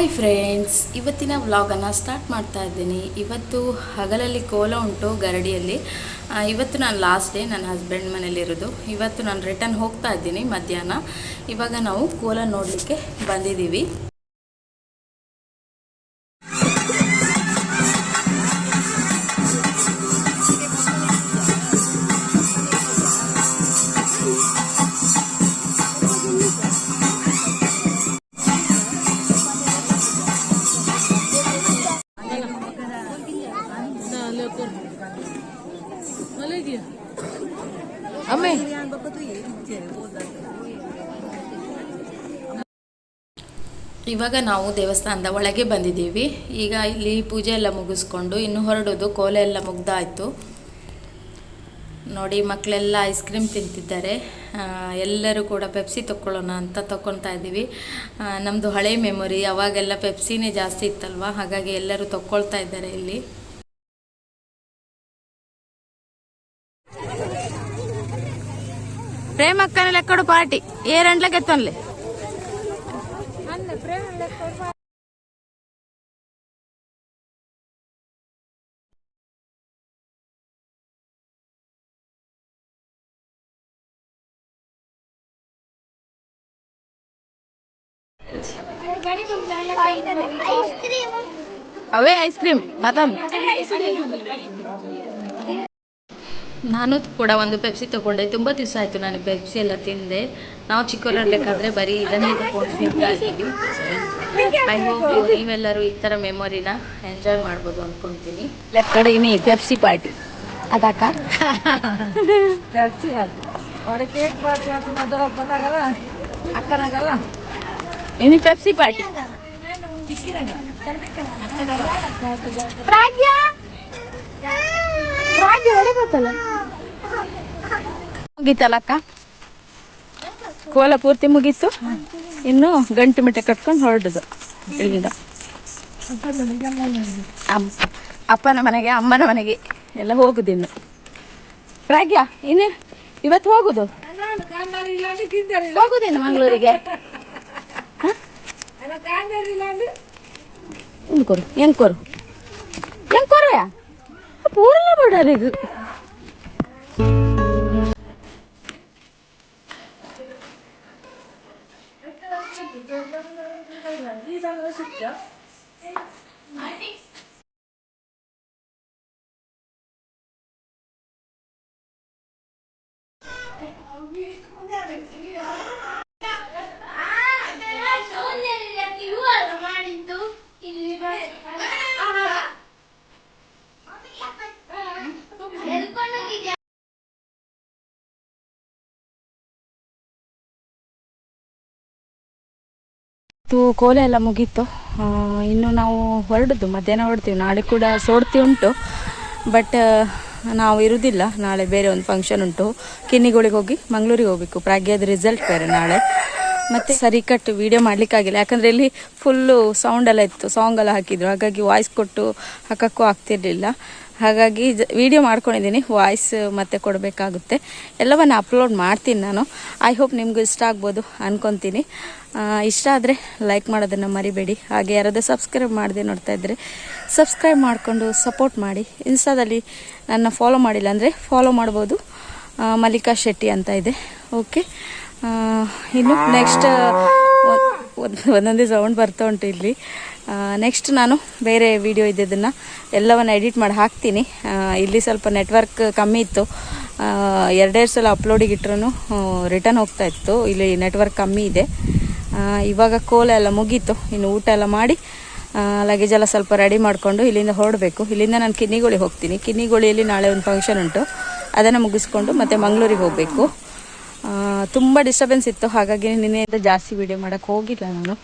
Hi friends, ಇವತ್ತಿನ ವ್ಲಾಗನ್ನು start ಮಾಡ್ತಾ ಇದ್ದೀನಿ. ಇವತ್ತು ಹಗಲಲ್ಲಿ ಕೋಲ ಉಂಟು ಗರಡಿಯಲ್ಲಿ. ಇವತ್ತು ನಾನು ಲಾಸ್ಟ್ ಡೇ ನನ್ನ ಹಸ್ಬೆಂಡ್ ಮನೇಲಿರೋದು. ಇವತ್ತು ನಾನು ರಿಟರ್ನ್ ಹೋಗ್ತಾ ಇದ್ದೀನಿ ಮಧ್ಯಾಹ್ನ. ಇವಾಗ ನಾವು ಕೋಲ ನೋಡಲಿಕ್ಕೆ ಬಂದಿದ್ದೀವಿ. ಇವಾಗ ನಾವು ದೇವಸ್ಥಾನದ ಒಳಗೆ ಬಂದಿದ್ದೀವಿ. ಈಗ ಇಲ್ಲಿ ಪೂಜೆ ಎಲ್ಲ ಮುಗಿಸ್ಕೊಂಡು ಇನ್ನು ಹೊರಡೋದು. ಕೋಲ ಎಲ್ಲ ಮುಗ್ದಾಯಿತು. ನೋಡಿ, ಮಕ್ಕಳೆಲ್ಲ ಐಸ್ ಕ್ರೀಮ್ ತಿಂತಿದ್ದಾರೆ. ಎಲ್ಲರೂ ಕೂಡ ಪೆಪ್ಸಿ ತಗೊಳ್ಳೋಣ ಅಂತ ತಗೊಳ್ತಾ ಇದ್ದೀವಿ. ನಮ್ಮದು ಹಳೆ ಮೆಮೊರಿ, ಅವಾಗೆಲ್ಲ ಪೆಪ್ಸಿನೇ ಜಾಸ್ತಿ ಇತ್ತಲ್ವ, ಹಾಗಾಗಿ ಎಲ್ಲರೂ ತಗೊಳ್ತಾ ಇದ್ದಾರೆ ಇಲ್ಲಿ. ప్రేమక్కన లెక్కడు పార్టీ ఏ రెంట్లకి ఎత్తంలే అవే ఐస్ క్రీమ్ బాదం. ನಾನು ಕೂಡ ಒಂದು ಪೆಪ್ಸಿ ತೊಗೊಂಡೆ. ತುಂಬ ದಿವಸ ಆಯಿತು ನಾನು ಪೆಪ್ಸಿ ಎಲ್ಲ ತಿಂದೆ. ನಾವು ಚಿಕ್ಕವರಿರಬೇಕಾದ್ರೆ ಬರೀ ಇದನ್ನೇ ತಗೊಂಡು ತಿಂತಾ ಇದ್ದೀವಿ. ಐ ಹೋಪ್ ನೀವೆಲ್ಲರೂ ಈ ಥರ ಮೆಮೊರಿನ ಎಂಜಾಯ್ ಮಾಡ್ಬೋದು ಅಂದ್ಕೊತೀನಿ. ಕಡೆ ಇನಿ ಪೆಪ್ಸಿ ಪಾರ್ಟಿ ಅದಕ್ಕ ಅಕ್ಕನಾಗಲ್ಲ ಇನಿ ಪೆಪ್ಸಿ ಪಾರ್ಟಿ ಮುಗೀತಲ್ಲ ಅಕ್ಕ, ಕೋಲ ಪೂರ್ತಿ ಮುಗೀತು. ಇನ್ನು ಗಂಟು ಮಿಟ್ಟೆ ಕಟ್ಕೊಂಡು ಹೊರಡುದು ಇಲ್ಲಿಂದ. ಅಪ್ಪನ ಮನೆಗೆ ಅಮ್ಮನ ಮನೆಗೆ ಎಲ್ಲ ಹೋಗುದಿನ್ನು. ಪ್ರಾಗ್ಯ ಇನ್ನು ಇವತ್ತು ಹೋಗುದು, ಹೋಗುದೇನು ಮಂಗಳೂರಿಗೆ? ಎಂಕೊರು ಎಂಕೊರು ಎಂಕೊರುಯ ಪೂರಲ್ಲ ಬಿಡೋದು. ಕೋಲ ಎಲ್ಲ ಮುಗೀತು. ಇನ್ನು ನಾವು ಹೊರಡುದು, ಮಧ್ಯಾಹ್ನ ಹೊರಡ್ತೀವಿ. ನಾಳೆ ಕೂಡ ಸೋಡ್ತಿ ಉಂಟು, ಬಟ್ ನಾವು ಇರುವುದಿಲ್ಲ. ನಾಳೆ ಬೇರೆ ಒಂದು ಫಂಕ್ಷನ್ ಉಂಟು. ಕಿನ್ನಿಗೋಳಿಗೆ ಹೋಗಿ ಮಂಗಳೂರಿಗೆ ಹೋಗ್ಬೇಕು. ಪ್ರಾಗ್ಯದ ರಿಸಲ್ಟ್ ಬೇರೆ ನಾಳೆ. ಮತ್ತು ಸರಿ ಕಟ್ ವೀಡಿಯೋ ಮಾಡಲಿಕ್ಕಾಗಿಲ್ಲ, ಯಾಕಂದರೆ ಇಲ್ಲಿ ಫುಲ್ಲು ಸೌಂಡ್ ಎಲ್ಲ ಇತ್ತು, ಸಾಂಗ್ ಎಲ್ಲ ಹಾಕಿದ್ರು. ಹಾಗಾಗಿ ವಾಯ್ಸ್ ಕೊಟ್ಟು ಹಾಕೋಕ್ಕೂ ಆಗ್ತಿರ್ಲಿಲ್ಲ. ಹಾಗಾಗಿ ವಿಡಿಯೋ ಮಾಡ್ಕೊಂಡಿದ್ದೀನಿ, ವಾಯ್ಸ್ ಮತ್ತೆ ಕೊಡಬೇಕಾಗುತ್ತೆ. ಎಲ್ಲವನ್ನು ಅಪ್ಲೋಡ್ ಮಾಡ್ತೀನಿ ನಾನು. ಐ ಹೋಪ್ ನಿಮಗೂ ಇಷ್ಟ ಆಗ್ಬೋದು ಅಂದ್ಕೊತೀನಿ. ಇಷ್ಟ ಆದರೆ ಲೈಕ್ ಮಾಡೋದನ್ನು ಮರಿಬೇಡಿ. ಹಾಗೆ ಯಾರಾದರೂ ಸಬ್ಸ್ಕ್ರೈಬ್ ಮಾಡದೆ ನೋಡ್ತಾ ಇದ್ದರೆ ಸಬ್ಸ್ಕ್ರೈಬ್ ಮಾಡಿಕೊಂಡು ಸಪೋರ್ಟ್ ಮಾಡಿ. ಇನ್ಸ್ಟಾದಲ್ಲಿ ನನ್ನ ಫಾಲೋ ಮಾಡಿಲ್ಲ ಅಂದರೆ ಫಾಲೋ ಮಾಡ್ಬೋದು. ಮಲ್ಲಿಕಾ ಶೆಟ್ಟಿ ಅಂತ ಇದೆ. ಓಕೆ, ಇನ್ನು ನೆಕ್ಸ್ಟ್ ಒಂದೊಂದೇ ಸೌಂಡ್ ಬರ್ತಾ ಉಂಟು ಇಲ್ಲಿ. ನೆಕ್ಸ್ಟ್ ನಾನು ಬೇರೆ ವಿಡಿಯೋ ಇದ್ದದನ್ನು ಎಲ್ಲವನ್ನು ಎಡಿಟ್ ಮಾಡಿ ಹಾಕ್ತೀನಿ. ಇಲ್ಲಿ ಸ್ವಲ್ಪ ನೆಟ್ವರ್ಕ್ ಕಮ್ಮಿ ಇತ್ತು. ಎರಡೆರಡು ಸಲ ಅಪ್ಲೋಡಿಗೆ ಇಟ್ರೂ ರಿಟರ್ನ್ ಹೋಗ್ತಾ ಇತ್ತು. ಇಲ್ಲಿ ನೆಟ್ವರ್ಕ್ ಕಮ್ಮಿ ಇದೆ. ಇವಾಗ ಕೋಲ ಎಲ್ಲ ಮುಗೀತು. ಇನ್ನು ಊಟ ಎಲ್ಲ ಮಾಡಿ ಲಗೇಜ್ ಎಲ್ಲ ಸ್ವಲ್ಪ ರೆಡಿ ಮಾಡಿಕೊಂಡು ಇಲ್ಲಿಂದ ಹೊರಡಬೇಕು. ಇಲ್ಲಿಂದ ನಾನು ಕಿನ್ನಿಗೋಳಿಗೆ ಹೋಗ್ತೀನಿ. ಕಿನ್ನಿಗೋಳಿಯಲ್ಲಿ ನಾಳೆ ಒಂದು ಫಂಕ್ಷನ್ ಉಂಟು, ಅದನ್ನು ಮುಗಿಸ್ಕೊಂಡು ಮತ್ತೆ ಮಂಗಳೂರಿಗೆ ಹೋಗಬೇಕು. ತುಂಬ ಡಿಸ್ಟರ್ಬೆನ್ಸ್ ಇತ್ತು, ಹಾಗಾಗಿ ನಿನ್ನೆಯಿಂದ ಜಾಸ್ತಿ ವಿಡಿಯೋ ಮಾಡೋಕ್ಕೆ ಹೋಗಿಲ್ಲ ನಾನು.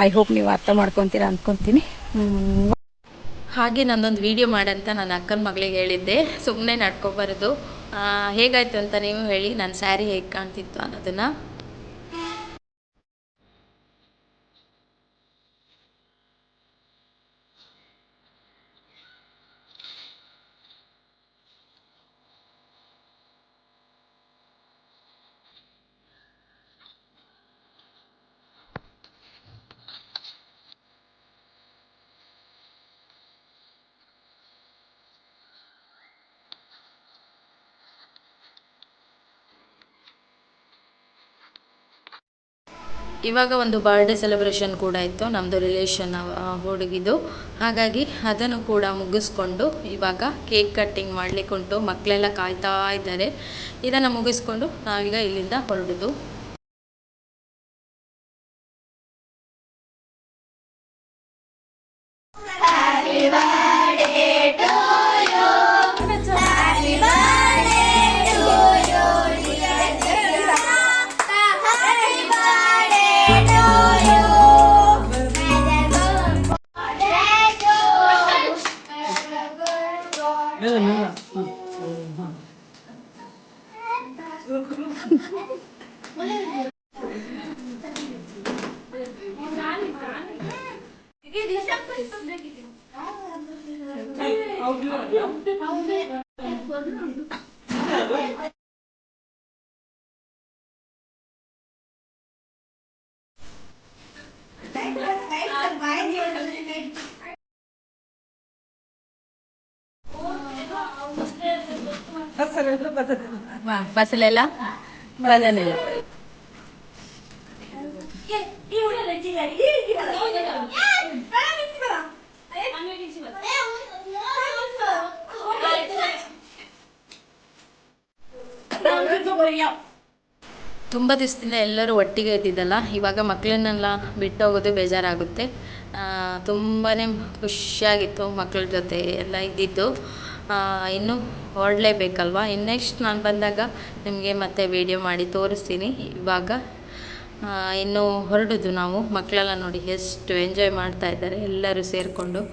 ಐ ಹೋಪ್ ನೀವು ಅರ್ಥ ಮಾಡ್ಕೊತೀರಾ ಅಂದ್ಕೊತೀನಿ. ಹಾಗೆ ನನ್ನೊಂದು ವಿಡಿಯೋ ಮಾಡಂತ ನನ್ನ ಅಕ್ಕನ ಮಗಳಿಗೆ ಹೇಳಿದ್ದೆ. ಸುಮ್ಮನೆ ನಡ್ಕೊಬಾರದು. ಹೇಗಾಯಿತು ಅಂತ ನೀವು ಹೇಳಿ, ನನ್ನ ಸ್ಯಾರಿ ಹೇಗೆ ಕಾಣ್ತಿತ್ತು ಅನ್ನೋದನ್ನು. ಇವಾಗ ಒಂದು ಬರ್ಡೇ ಸೆಲೆಬ್ರೇಷನ್ ಕೂಡ ಇತ್ತು ನಮ್ಮದು ರಿಲೇಷನ್ ಹುಡುಗಿದು. ಹಾಗಾಗಿ ಅದನ್ನು ಕೂಡ ಮುಗಿಸ್ಕೊಂಡು ಇವಾಗ ಕೇಕ್ ಕಟ್ಟಿಂಗ್ ಮಾಡಲಿಕ್ಕೆ ಉಂಟು. ಮಕ್ಕಳೆಲ್ಲ ಕಾಯ್ತಾ ಇದ್ದಾರೆ. ಇದನ್ನು ಮುಗಿಸ್ಕೊಂಡು ನಾವೀಗ ಇಲ್ಲಿಂದ ಹೊರಡುದು. ಬಸಲೆಲ್ಲ ಬದನೆಲ್ಲ ತುಂಬ ದಿವಸದಿಂದ ಎಲ್ಲರೂ ಒಟ್ಟಿಗೆ ಇದ್ದಿದ್ದಲ್ಲ, ಇವಾಗ ಮಕ್ಕಳನ್ನೆಲ್ಲ ಬಿಟ್ಟು ಹೋಗೋದು ಬೇಜಾರಾಗುತ್ತೆ. ತುಂಬಾ ಖುಷಿಯಾಗಿತ್ತು ಮಕ್ಕಳ ಜೊತೆ ಎಲ್ಲ ಇದ್ದಿದ್ದು. ಇನ್ನು ಹೊರಡಲೇಬೇಕಲ್ವ. ಇನ್ನು ನೆಕ್ಸ್ಟ್ ನಾನು ಬಂದಾಗ ನಿಮಗೆ ಮತ್ತೆ ವಿಡಿಯೋ ಮಾಡಿ ತೋರಿಸ್ತೀನಿ. ಇವಾಗ ಇನ್ನು ಹೊರಡೋದು ನಾವು. ಮಕ್ಕಳೆಲ್ಲ ನೋಡಿ ಎಷ್ಟು ಎಂಜಾಯ್ ಮಾಡ್ತಾ ಇದ್ದಾರೆ ಎಲ್ಲರೂ ಸೇರಿಕೊಂಡು.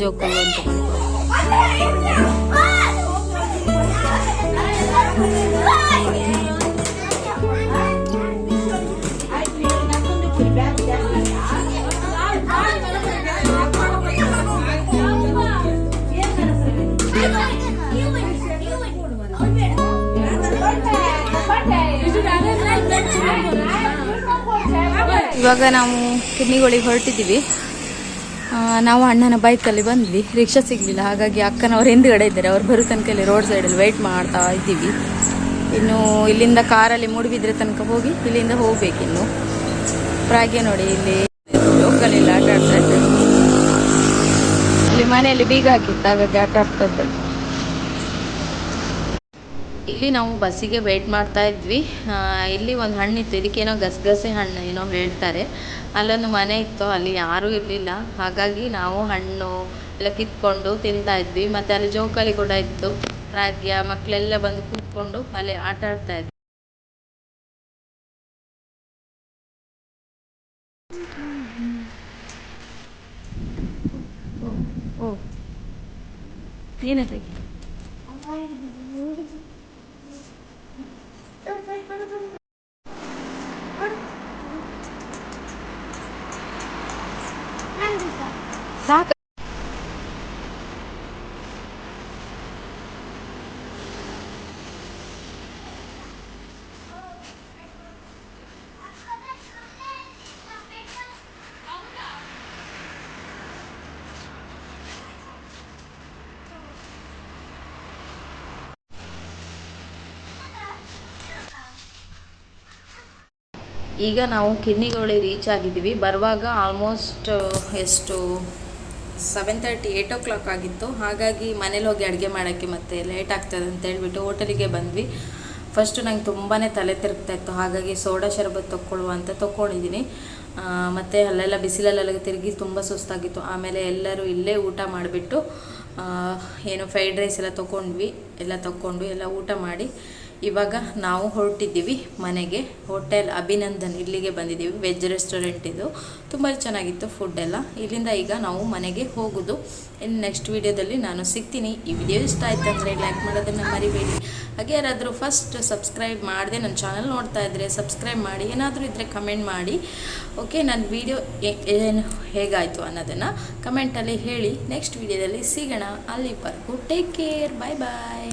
ಜೋಕಲ್ಲು ಅಂತ ಇವಾಗ ನಾವು ಕಿನ್ನಿಗೋಳಿಗೆ ಹೊರಟಿದ್ದೀವಿ. ನಾವು ಅಣ್ಣನ ಬೈಕಲ್ಲಿ ಬಂದ್ವಿ, ರಿಕ್ಷಾ ಸಿಗಲಿಲ್ಲ. ಹಾಗಾಗಿ ಅಕ್ಕನವ್ರು ಹಿಂದ್ಗಡೆ ಇದ್ದಾರೆ, ಅವ್ರು ಬರೋ ತನಕ ಇಲ್ಲಿ ರೋಡ್ ಸೈಡಲ್ಲಿ ವೆಯ್ಟ್ ಮಾಡ್ತಾ ಇದ್ದೀವಿ. ಇನ್ನು ಇಲ್ಲಿಂದ ಕಾರಲ್ಲಿ ಮೂಡುಬಿದ್ರೆ ತನಕ ಹೋಗಿ ಇಲ್ಲಿಂದ ಹೋಗ್ಬೇಕಿನ್ನು. ಪ್ರಾಗ್ಯ ನೋಡಿ ಇಲ್ಲಿ ಲೋಕಲೆಲ್ಲ ಆಟ ಆಡ್ತಾ ಇದ್ದಾರೆ. ಇಲ್ಲಿ ಮನೆಯಲ್ಲಿ ಬೀಗ ಹಾಕಿತ್ತು, ಹಾಗಾಗಿ ಆಟ ಆಡ್ತಾ ಇದ್ದಾರೆ. ಇಲ್ಲಿ ನಾವು ಬಸ್ಸಿಗೆ ವೆಯ್ಟ್ ಮಾಡ್ತಾ ಇದ್ವಿ. ಇಲ್ಲಿ ಒಂದು ಹಣ್ಣಿತ್ತು, ಇದಕ್ಕೇನೋ ಗಸಗಸೆ ಹಣ್ಣು ಏನೋ ಹೇಳ್ತಾರೆ. ಅಲ್ಲೊಂದು ಮನೆ ಇತ್ತು, ಅಲ್ಲಿ ಯಾರೂ ಇರಲಿಲ್ಲ. ಹಾಗಾಗಿ ನಾವು ಹಣ್ಣು ಎಲ್ಲ ಕಿತ್ಕೊಂಡು ತಿಂತಾ ಇದ್ವಿ. ಮತ್ತು ಅಲ್ಲಿ ಜೋಕಾಲಿ ಕೂಡ ಇತ್ತು. ಪ್ರಾಗ್ಯ ಮಕ್ಕಳೆಲ್ಲ ಬಂದು ಕೂತ್ಕೊಂಡು ಅಲ್ಲಿ ಆಟ ಆಡ್ತಾ ಇದ್ವಿ. ನೀನೇ ತೆಗಿ. ಸಾಕು. ಈಗ ನಾವು ಕಿನ್ನಿಗೋಳಿ ರೀಚ್ ಆಗಿದ್ದೀವಿ. ಬರುವಾಗ ಆಲ್ಮೋಸ್ಟ್ ಎಷ್ಟು 7:30 8 o'clock ಆಗಿತ್ತು. ಹಾಗಾಗಿ ಮನೇಲಿ ಹೋಗಿ ಅಡುಗೆ ಮಾಡೋಕ್ಕೆ ಮತ್ತೆ ಲೇಟ್ ಆಗ್ತದೆ ಅಂತ ಹೇಳ್ಬಿಟ್ಟು ಹೋಟೆಲಿಗೆ ಬಂದ್ವಿ. ಫಸ್ಟು ನಂಗೆ ತುಂಬಾ ತಲೆ ತಿರುಗ್ತಾ ಇತ್ತು, ಹಾಗಾಗಿ ಸೋಡಾ ಶರಬತ್ ತೊಗೊಳ್ಳುವ ಅಂತ ತೊಗೊಂಡಿದ್ದೀನಿ. ಮತ್ತು ಅಲ್ಲೆಲ್ಲ ಬಿಸಿಲಲ್ಲೆಲ್ಲ ತಿರುಗಿ ತುಂಬ ಸುಸ್ತಾಗಿತ್ತು. ಆಮೇಲೆ ಎಲ್ಲರೂ ಇಲ್ಲೇ ಊಟ ಮಾಡಿಬಿಟ್ಟು ಏನು ಫ್ರೈಡ್ ರೈಸ್ ಎಲ್ಲ ತೊಗೊಂಡ್ವಿ. ಎಲ್ಲ ತೊಗೊಂಡು ಎಲ್ಲ ಊಟ ಮಾಡಿ ಇವಾಗ ನಾವು ಹೊರಟಿದ್ದೀವಿ ಮನೆಗೆ. ಹೋಟೆಲ್ ಅಭಿನಂದನ್ ಇಲ್ಲಿಗೆ ಬಂದಿದ್ದೀವಿ. ವೆಜ್ ರೆಸ್ಟೋರೆಂಟ್ ಇದು, ತುಂಬ ಚೆನ್ನಾಗಿತ್ತು ಫುಡ್ ಎಲ್ಲ. ಇಲ್ಲಿಂದ ಈಗ ನಾವು ಮನೆಗೆ ಹೋಗೋದು. ಇನ್ನು ನೆಕ್ಸ್ಟ್ ವೀಡಿಯೋದಲ್ಲಿ ನಾನು ಸಿಗ್ತೀನಿ. ಈ ವಿಡಿಯೋ ಇಷ್ಟ ಆಯ್ತು ಅಂದರೆ ಲೈಕ್ ಮಾಡೋದನ್ನು ಮರಿಬೇಡಿ. ಹಾಗೆ ಯಾರಾದರೂ ಫಸ್ಟ್ ಸಬ್ಸ್ಕ್ರೈಬ್ ಮಾಡದೆ ನನ್ನ ಚಾನಲ್ ನೋಡ್ತಾ ಇದ್ದರೆ ಸಬ್ಸ್ಕ್ರೈಬ್ ಮಾಡಿ. ಏನಾದರೂ ಇದ್ದರೆ ಕಮೆಂಟ್ ಮಾಡಿ. ಓಕೆ, ನನ್ನ ವಿಡಿಯೋ ಏನು ಹೇಗಾಯಿತು ಅನ್ನೋದನ್ನು ಕಮೆಂಟಲ್ಲಿ ಹೇಳಿ. ನೆಕ್ಸ್ಟ್ ವೀಡಿಯೋದಲ್ಲಿ ಸಿಗೋಣ. ಅಲ್ಲಿವರೆಗೂ ಟೇಕ್ ಕೇರ್, ಬಾಯ್ ಬಾಯ್.